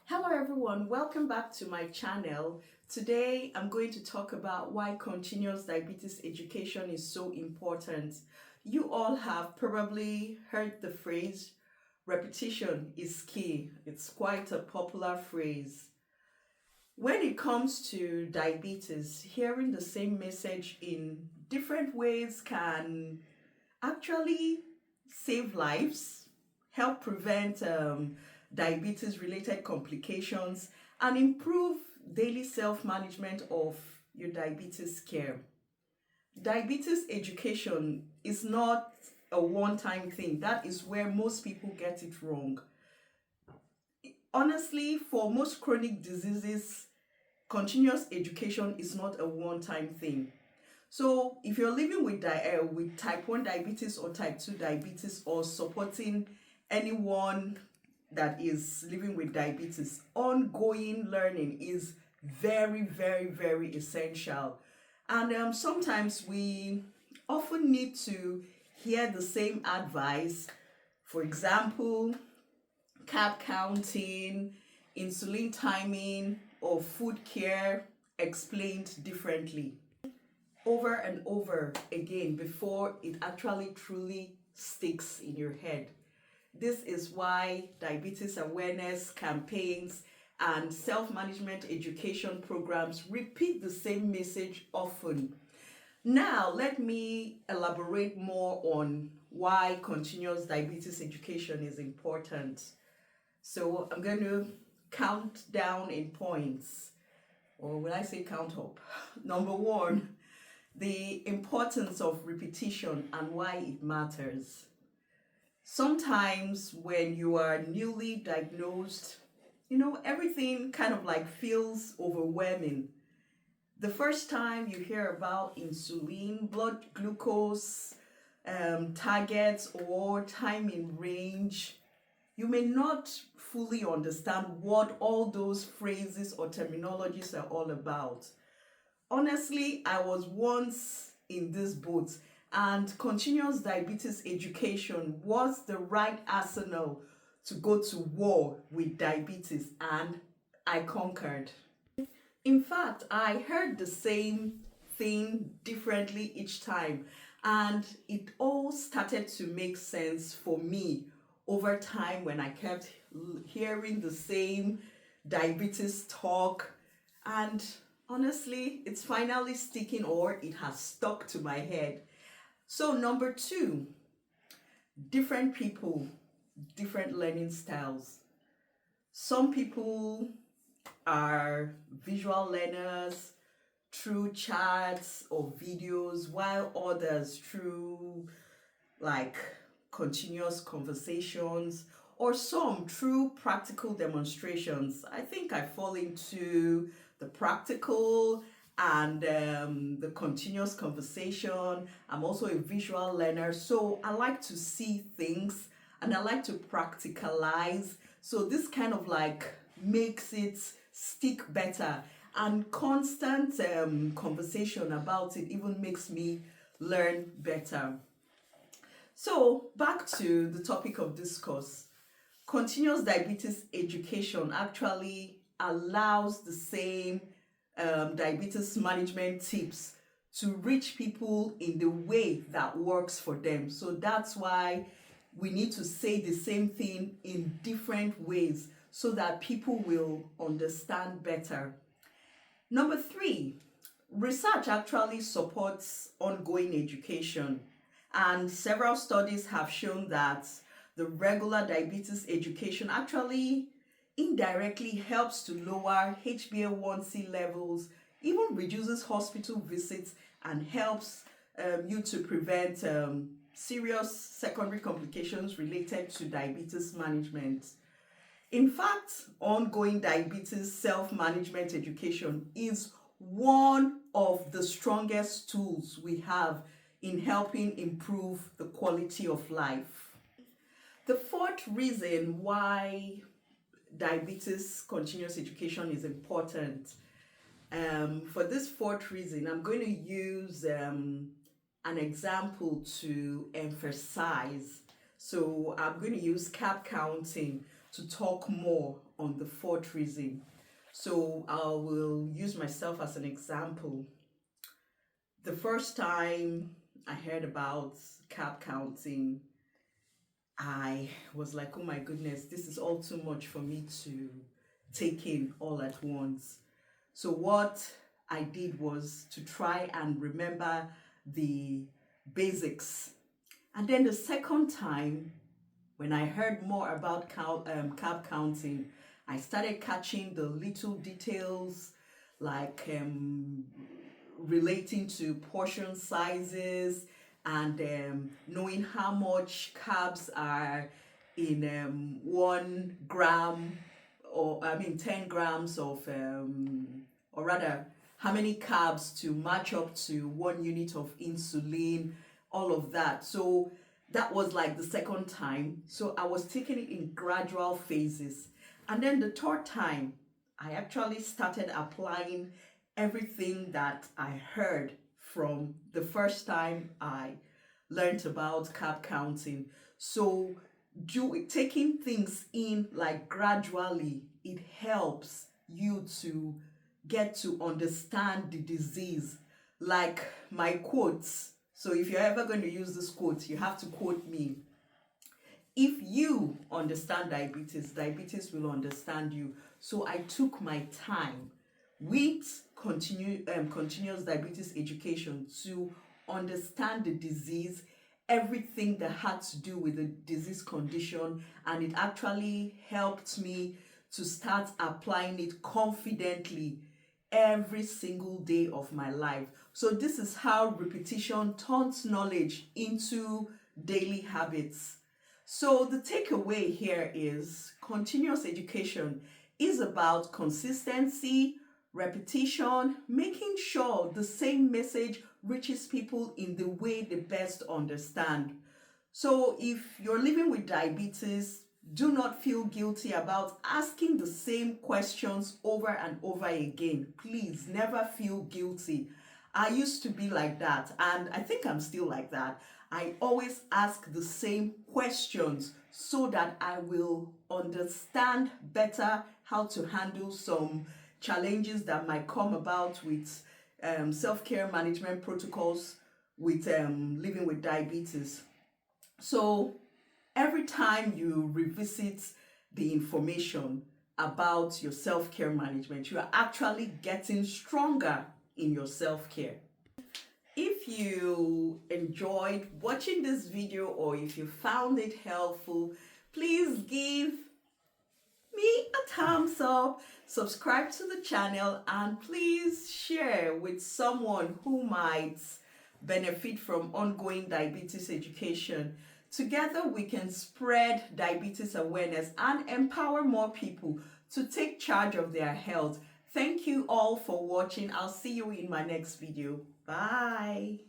Hello everyone, welcome back to my channel. Today I'm going to talk about why continuous diabetes education is so important. You all have probably heard the phrase, repetition is key. It's quite a popular phrase. When it comes to diabetes, hearing the same message in different ways can actually save lives, help prevent diabetes related complications, and improve daily self management of your diabetes care. Diabetes education is not a one time thing. That is where most people get it wrong. Honestly, for most chronic diseases, continuous education is not a one time thing. So if you're living with type 1 diabetes or type 2 diabetes, or supporting anyone that is living with diabetes, ongoing learning is very, very, very essential. And sometimes we often need to hear the same advice. For example, carb counting, insulin timing, or food care explained differently over and over again before it actually truly sticks in your head. This is why diabetes awareness campaigns and self-management education programs repeat the same message often. Now, let me elaborate more on why continuous diabetes education is important. So I'm going to count down in points, or will I say count up? Number one, the importance of repetition and why it matters. Sometimes when you are newly diagnosed, everything kind of like feels overwhelming. The first time you hear about insulin, blood glucose targets, or time in range, you may not fully understand what all those phrases or terminologies are all about. Honestly, I was once in this boat, and continuous diabetes education was the right arsenal to go to war with diabetes, and I conquered. In fact, I heard the same thing differently each time, and it all started to make sense for me over time when I kept hearing the same diabetes talk. And honestly, it's finally sticking, or it has stuck to my head. So, number two, different people, different learning styles. Some people are visual learners through charts or videos, while others through like continuous conversations, or some through practical demonstrations. I think I fall into the practical and the continuous conversation. I'm also a visual learner, so I like to see things and I like to practicalize. So this kind of like makes it stick better, and constant conversation about it even makes me learn better. So back to the topic of discourse. Continuous diabetes education actually allows the same diabetes management tips to reach people in the way that works for them. So that's why we need to say the same thing in different ways so that people will understand better. Number three, research actually supports ongoing education, and several studies have shown that the regular diabetes education actually indirectly helps to lower HbA1c levels, even reduces hospital visits, and helps you to prevent serious secondary complications related to diabetes management. In fact, ongoing diabetes self-management education is one of the strongest tools we have in helping improve the quality of life. The fourth reason why diabetes continuous education is important, for this fourth reason, I'm going to use an example to emphasize. So I'm going to use carb counting. to talk more on the fourth reason. So I will use myself as an example. The first time I heard about carb counting, I was like, oh my goodness, this is all too much for me to take in all at once. So what I did was to try and remember the basics. And then the second time, when I heard more about carb counting, I started catching the little details like relating to portion sizes and knowing how much carbs are in 1 gram, or I mean 10 grams of, or rather, how many carbs to match up to 1 unit of insulin, all of that. So that was like the second time. So I was taking it in gradual phases. And then the third time, I actually started applying everything that I heard from the first time I learned about carb counting. So taking things in like gradually, it helps you to get to understand the disease. Like my quotes. So if you're ever going to use this quote, you have to quote me. If you understand diabetes, diabetes will understand you. So I took my time with continuous diabetes education to understand the disease, everything that had to do with the disease condition, and it actually helped me to start applying it confidently every single day of my life. So this is how repetition turns knowledge into daily habits. So the takeaway here is continuous education is about consistency, repetition, making sure the same message reaches people in the way they best understand. So if you're living with diabetes, do not feel guilty about asking the same questions over and over again. Please never feel guilty. I used to be like that, and I think I'm still like that. I always ask the same questions so that I will understand better how to handle some challenges that might come about with self-care management protocols with living with diabetes. So every time you revisit the information about your self-care management, you are actually getting stronger in your self-care. If you enjoyed watching this video or if you found it helpful, please give me a thumbs up, subscribe to the channel, and please share with someone who might benefit from ongoing diabetes education. Together we can spread diabetes awareness and empower more people to take charge of their health. Thank you all for watching. I'll see you in my next video. Bye.